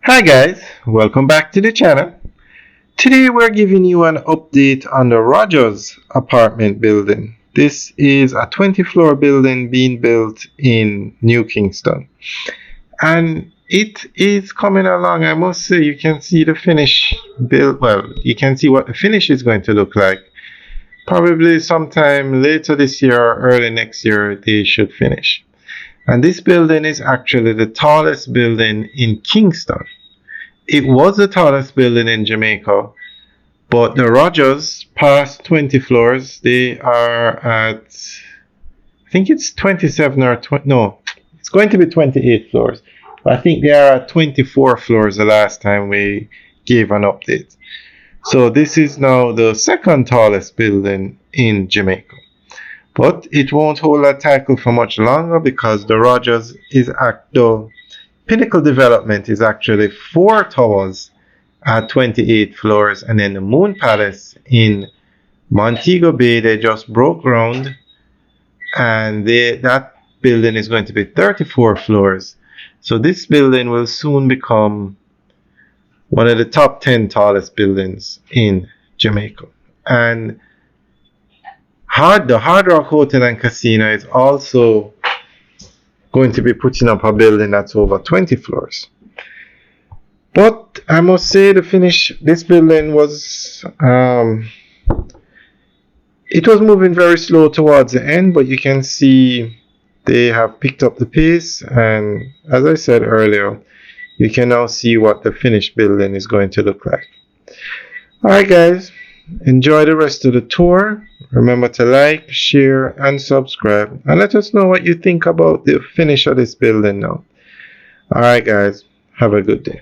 Hi guys, welcome back to the channel. Today we're giving you an update on the Rogers apartment building. This is a 20-floor building being built in New Kingston. And it is coming along. I must say, you can see the finish build. Well, you can see what the finish is going to look like. Probably sometime later this year or early next year they should finish. And this building is actually the tallest building in Kingston. It was the tallest building in Jamaica, but the Rogers passed 20 floors. They are at, I think it's 27 or 20, no, it's going to be 28 floors. But I think they are at 24 floors the last time we gave an update. So this is now the second tallest building in Jamaica. But it won't hold that title for much longer because the Rogers is at the Pinnacle Development is actually 4 towers at 28 floors, and then the Moon Palace in Montego Bay, they just broke ground, and that building is going to be 34 floors. So this building will soon become one of the top 10 tallest buildings in Jamaica. And the Hard Rock Hotel and Casino is also going to be putting up a building that's over 20 floors. But I must say this building was it was moving very slow towards the end, but you can see they have picked up the pace, and as I said earlier, you can now see what the finished building is going to look like. Alright guys, enjoy the rest of the tour. Remember to like, share and subscribe, and let us know what you think about the finish of this building now. Alright guys, have a good day.